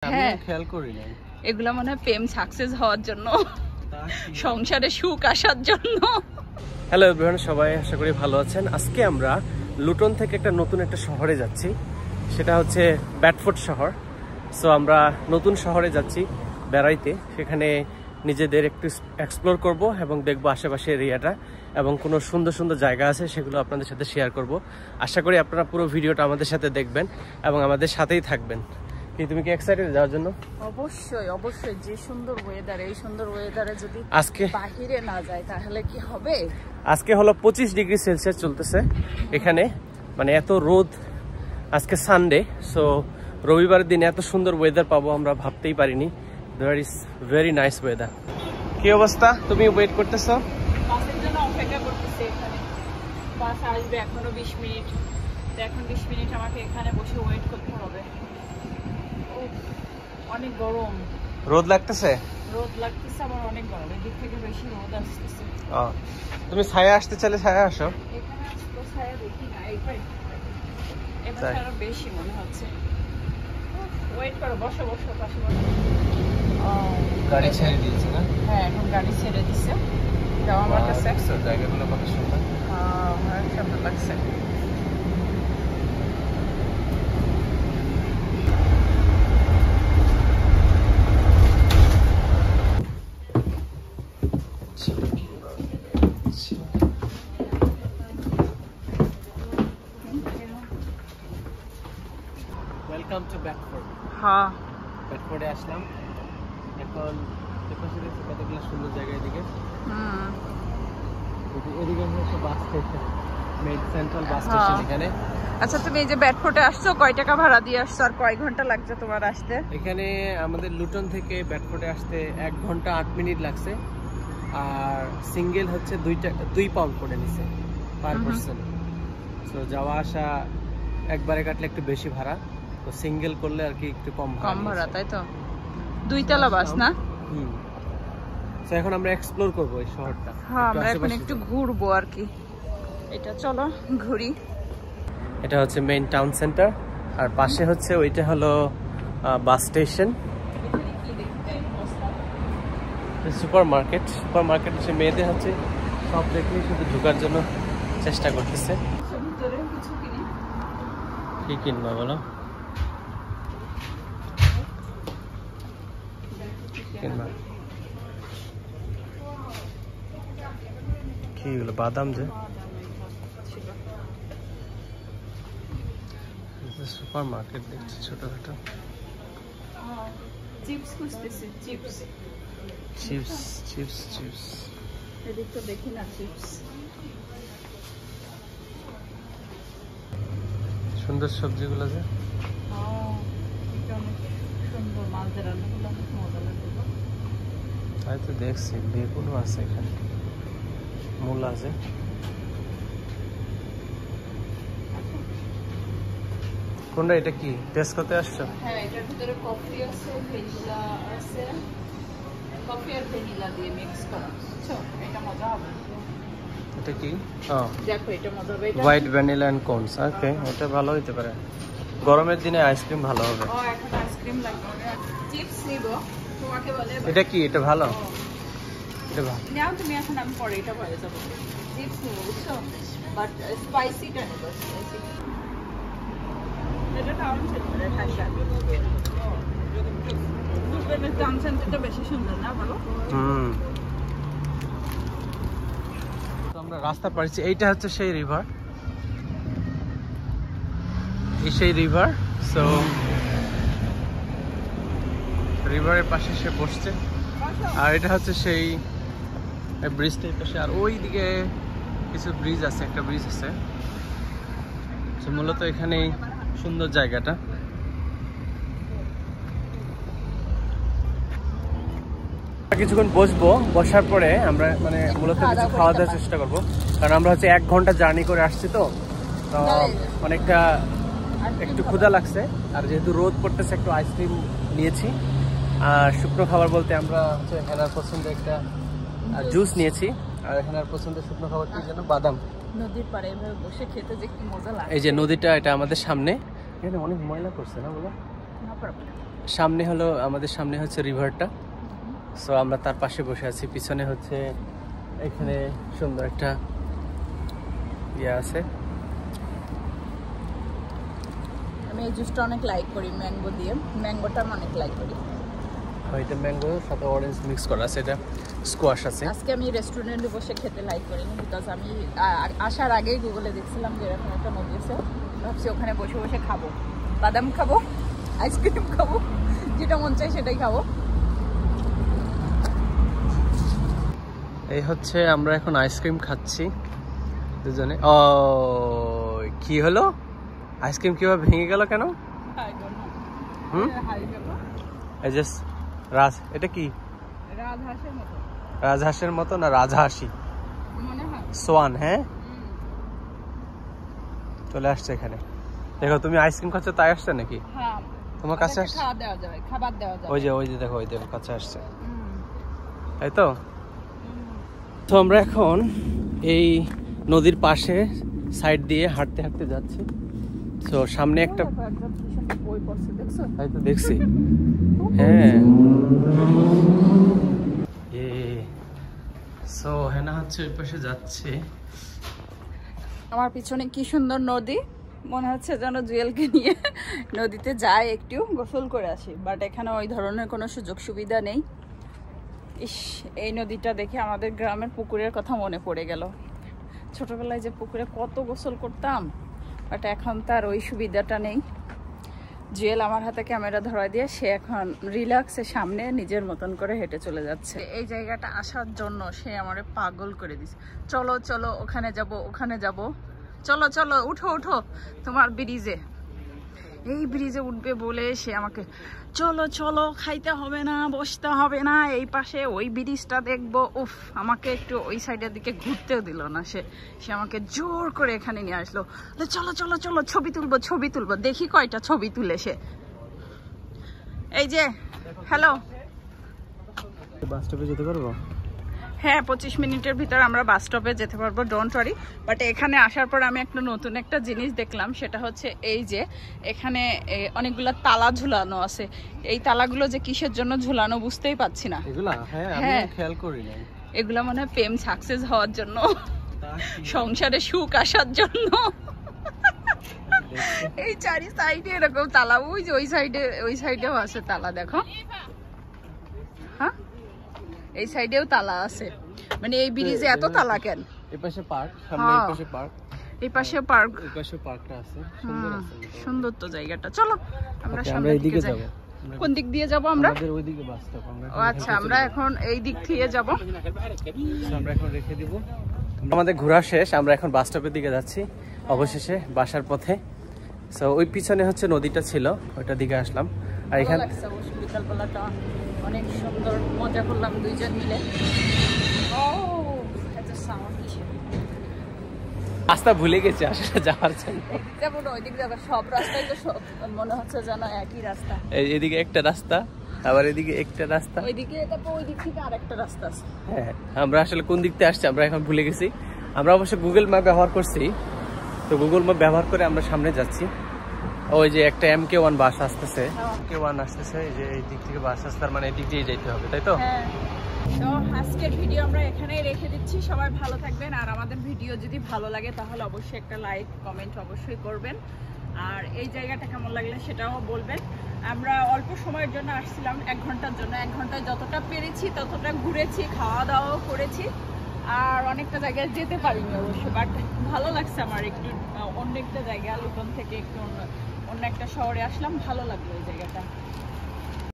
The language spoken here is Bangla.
হ্যাঁ খেয়াল করি না, এগুলা মনে হয় প্রেম সাকসেস হওয়ার জন্য, সংসারে সুখ আসার জন্য। হ্যালো এভরিওয়ান, সবাই আশা করি ভালো আছেন। আজকে আমরা লুটন থেকে একটা নতুন একটা শহরে যাচ্ছি, সেটা হচ্ছে ব্যাডফোর্ড শহর। সো আমরা নতুন শহরে যাচ্ছি বেড়াইতে, সেখানে নিজেদের একটু এক্সপ্লোর করব এবং দেখবো আশেপাশের এরিয়াটা, এবং কোনো সুন্দর সুন্দর জায়গা আছে সেগুলো আপনাদের সাথে শেয়ার করব। আশা করি আপনারা পুরো ভিডিওটা আমাদের সাথে দেখবেন এবং আমাদের সাথেই থাকবেন। তুমি কি এক্সাইটেড যাওয়ার জন্য? অবশ্যই অবশ্যই, যে সুন্দর ওয়েদার, এই সুন্দর ওয়েদারে যদি আজকে বাহিরে না যায় তাহলে কি হবে। আজকে হলো 25 ডিগ্রি সেলসিয়াস চলতেছে এখানে, মানে এত রোদ। আজকে সানডে, সো রবিবারের দিনে এত সুন্দর ওয়েদার পাবো আমরা ভাবতেই পারিনি। There is very nice weather. কি অবস্থা, তুমি ওয়েট করতেছো? বাসের জন্য অপেক্ষা করতেছি এখানে, বাস আসবে এখনো 20 মিনিট, তো এখন 20 মিনিট আমাকে এখানে বসে ওয়েট করতে হবে। অনেক গরম, রোদ লাগতেছে? রোদ লাগতেছে, আমার অনেক গরম, এদিক থেকে বেশি রোদ আসতেছে। তুমি ছায়া আসতে চাইলে ছায়া আসো। এখানে আসলে ছায়া দেখি না, এবার আরো বেশি মনে হচ্ছে। ওয়েট করো, বসো বসো, পাশে বসো। গাড়ি ছেড়ে দিয়েছে না? হ্যাঁ, এখন গাড়ি ছেড়ে দিচ্ছে। যাও আমার কাছে, জায়গাগুলো কত সুন্দর। হ্যাঁ, সুন্দর লাগছে। Welcome to Bedford. হ্যাঁ, ব্যাডফোর্ডে আসলাম এখন। কতগুলো সুন্দর জায়গা এদিকে। এদিকে হচ্ছে bus station, main central bus station এখানে। আচ্ছা, তুমি এই যে ব্যাডফোর্ডে আসছো, কয় টাকা ভাড়া দিয়ে আসছো আর কয় ঘন্টা লাগছে তোমার আসতে? এখানে আমাদের লুটন থেকে ব্যাডফোর্ডে আসতে 1 ঘন্টা 8 মিনিট লাগছে, আর সিঙ্গেল হচ্ছে 2 পাউন্ড করে নিছে পার পারসন। সো যাওয়া আসা একবারে কাটলে একটু বেশি ভাড়া, তো সিঙ্গেল করলে আর কি একটু কম ভাড়া, তাই তো। 2 তলা বাস না? তো এখন আমরা এক্সপ্লোর করব এই শহরটা। হ্যাঁ, আমরা এখন একটু ঘুরবো আর কি। এটা চলো ঘুরি। এটা হচ্ছে মেইন টাউন সেন্টার, আর পাশে হচ্ছে ওইটা হলো বাস স্টেশন। সুপার মার্কেট হচ্ছে মেয়েদের হচ্ছে সব দেখে শুধু ঢোকার জন্য চেষ্টা করতেছে। কি কিনবা বলো? কিনবা কি হলো? বাদাম যে সুপার মার্কেট দেখছি ছোটখাটো। চিপস খুঁজতেছি, চিপস এদিক তো দেখি না চিপস। সুন্দর সবজিগুলো যে, এটা অনেক সুন্দর, মাছ দিয়ে রান্না করলে অনেক মজা লাগবে। তাই তো দেখছি, বেগুনও আছে এখানে, মূলা আছে। কোনটা? এটা কি টেস্ট করতে আসছো? হ্যাঁ, এটার ভিতরে কফি আছে, ভ্যানিলা আছে, কফি আর ভ্যানিলা দিয়ে মিক্স করা, বুঝছো? এটা মজা হবে। এটা কি? দেখো, এটা মজা হবে। এটা হোয়াইট ভ্যানিলা এন্ড কোনস। ওকে, এটা ভালো হইতে পারে, গরমের দিনে আইসক্রিম ভালো হবে। এখন আইসক্রিম লাগবে। চিপস নিব, তোমাকে বলে। এটা কি? এটা ভালো, এটা ভালো। নাও তুমি, এখন আমি পরে এটা পরে যাবো। চিপস নিব, বুঝছো? বাট স্পাইসিটা নিব, স্পাইসি। এটা টাউন সেন্টারে ঠাসা। টাউন সেন্টারটা বেশি সুন্দর না, বলো? আমরা রাস্তা পাড়ছি, এইটা হচ্ছে সেই রিভার, সেই রিভার। সো রিভারের পাশে সে বসছে, আর এটা হচ্ছে সেই ব্রিজটার পাশে। আর ওই দিকে কিছু ব্রিজ আছে, একটা ব্রিজ আছে। মূলত এখানেই সুন্দর জায়গাটা। কিছুক্ষণ বসবো, বসার পরে আমরা মানে মূলত কিছু খাওয়া দাওয়ার চেষ্টা করবো, কারণ আমরা হচ্ছে 1 ঘন্টা জার্নি করে আসছি, তো অনেকটা একটু ক্ষুধা লাগছে। আর যেহেতু রোদ পড়তেছে, একটু আইসক্রিম নিয়েছি। আর শুকনো খাবার বলতে আমরা হচ্ছে হেনার পছন্দের একটা জুস নিয়েছি, আর হেনার পছন্দের শুকনো খাবার কি যেন? বাদাম। নদীর পাড়ে এভাবে বসে খেতে যে কি মজা লাগে। এই যে নদীটা, এটা আমাদের সামনে। এখানে অনেক ময়লা করছে না বলো? সামনে হলো আমাদের সামনে হচ্ছে রিভারটা, সো আমরা তার পাশে বসে আছি। পিছনে হচ্ছে এখানে সুন্দর একটা ইয়ে আছে। আমি এই জুসটা অনেক লাইক করি, ম্যাঙ্গো দিয়ে, ম্যাঙ্গোটা আমি অনেক লাইক করি। এটা ম্যাঙ্গো সাথে অরেঞ্জ মিক্স করা আছে, এটা স্কোয়াশ আছে। আজকে আমি রেস্টুরেন্টে বসে খেতে লাইক করিনি, বিকজ আমি আসার আগেই গুগলে দেখছিলাম যে এরকম একটা নদী আছে, ভাবছি ওখানে বসে বসে খাবো, বাদাম খাবো, আইসক্রিম খাবো, যেটা মন চাই সেটাই খাবো। এই হচ্ছে আমরা এখন আইসক্রিম খাচ্ছি দুজনে। ও কি হলো, আইসক্রিম কিভাবে ভেঙে গেল কেন? এই যে এটা কি রাজহাঁসের মতো না রাজহাঁসি সোয়ান? হ্যাঁ চলে আসছে এখানে। দেখো তুমি আইসক্রিম খাচ্ছ, তাই আসছে নাকি তোমার কাছে? আসছে ওই যে দেখো ওই দেখো কাছে আসছে, তাই তো। তো আমরা এখন এই নদীর পাশে সাইড দিয়ে হাঁটতে হাঁটতে যাচ্ছি। তো সামনে একটা তাই তো দেখছি, হ্যাঁ। সো হেনা হচ্ছে ওই পাশে যাচ্ছে। আমার পিছনে কি সুন্দর নদী, মনে হচ্ছে যেন জুয়েলকে নিয়ে নদীতে যায় একটু গোসল করে আসি, বাট এখানে ওই ধরনের কোনো সুযোগ সুবিধা নেই। ইস, এই নদীটা দেখে আমাদের গ্রামের পুকুরের কথা মনে পড়ে গেল। ছোটবেলায় যে পুকুরে কত গোসল করতাম, বাট এখন তার ওই সুবিধাটা নেই। জুয়েল আমার হাতে ক্যামেরা ধরা দিয়ে সে এখন রিল্যাক্সে সামনে নিজের মতন করে হেঁটে চলে যাচ্ছে। এই জায়গাটা আসার জন্য সে আমারে পাগল করে দিছে। চলো চলো ওখানে যাব, ওখানে যাব, চলো চলো উঠো উঠো তোমার ব্রিজে, এই ব্রিজে উঠবে বলে সে আমাকে চলো চলো, খাইতে হবে না, বসতে হবে না, এই পাশে ওই ব্রিজটা দেখবো। উফ, আমাকে একটু ওই সাইডের দিকে ঘুরতেও দিল না। সে আমাকে জোর করে এখানে নিয়ে আসলো, চলো চলো চলো ছবি তুলবো ছবি তুলবো। দেখি কয়টা ছবি তুলে সে। এই যে হ্যালো, বাস স্টপে যেতে পারবো? হ্যাঁ 25 মিনিটের ভিতর আমরা বাস স্টপে যেতে পারবো, ডোন্ট ওয়ারি। বাট এখানে আসার পর আমি একটা নতুন একটা জিনিস দেখলাম, সেটা হচ্ছে এই যে এখানে অনেকগুলো তালা ঝুলানো আছে। এই তালাগুলো যে কিসের জন্য ঝুলানো বুঝতেই পারছি না। এগুলা হ্যাঁ খেয়াল করি না। এগুলা মানে প্রেম সাকসেস হওয়ার জন্য, সংসারে সুখ আসার জন্য। এই চারি সাইডে এরকম তালা, ওই যে ওই সাইডেও আছে তালা, দেখো। হ্যাঁ এই সাইডেও তালা আছে, মানে এই ব্রিজে এত তালা কেন? এই পাশে পার্ক, সামনে এই পাশে পার্ক, এই পাশে পার্ক, এই পাশে পার্কটা আছে, সুন্দর আছে, সুন্দর তো জায়গাটা। চলো আমরা সামনে এইদিকে যাব। কোন দিক দিয়ে যাব আমরা? আমাদের ওইদিকে বাস স্টপ। আচ্ছা আমরা এখন এই দিক থেকে যাব। আমরা এখন রেখে দিব। আমাদের ঘোরা শেষ, আমরা এখন বাস স্টপের দিকে যাচ্ছি অবশেষে বাসার পথে। সো ওই পিছনে হচ্ছে নদীটা ছিল, ওইটার দিকে আসলাম। আর এখানে বিকালবেলাটা অনেক সুন্দর মজা করলাম দুইজন মিলে। রাস্তা ভুলে গেছে আসলে যাওয়ার জন্য। ওইদিক যাবো, সব রাস্তায় তো সব মনে হচ্ছে যেন একই রাস্তা। এদিকে একটা রাস্তা, আবার এদিকে একটা রাস্তা, ওইদিকে তারপর ওই দিক থেকে আরেকটা রাস্তা আছে। হ্যাঁ আমরা আসলে কোন দিক থেকে আসছি আমরা এখন ভুলে গেছি। আমরা অবশ্য গুগল ম্যাপ ব্যবহার করছি, তো গুগল ম্যাপ ব্যবহার করে আমরা সামনে যাচ্ছি। ওই যে একটা MK1 বাস আসতেছে, MK1 আসতেছে, এই যে এই দিক থেকে বাস আসতে, মানে এই দিক দিয়ে যেতে হবে, তাই তো? হ্যাঁ। তো আজকের ভিডিও আমরা এখানেই রেখে দিচ্ছি। সবাই ভালো থাকবেন, আর আমাদের ভিডিও যদি ভালো লাগে তাহলে অবশ্যই একটা লাইক কমেন্ট অবশ্যই করবেন, আর এই জায়গাটা কেমন লাগলে সেটাও বলবেন। আমরা অল্প সময়ের জন্য আসছিলাম, 1 ঘন্টার জন্য। 1 ঘন্টায় যতটা পেরেছি ততটা ঘুরেছি, খাওয়া দাওয়াও করেছি, আর অনেকটা জায়গায় যেতে পারিনি অবশ্য, বাট ভালো লাগছে আমার। একটু অন্য একটা জায়গা, লুটন থেকে একটু অন্য একটা শহরে আসলাম, ভালো লাগলো এই জায়গাটা।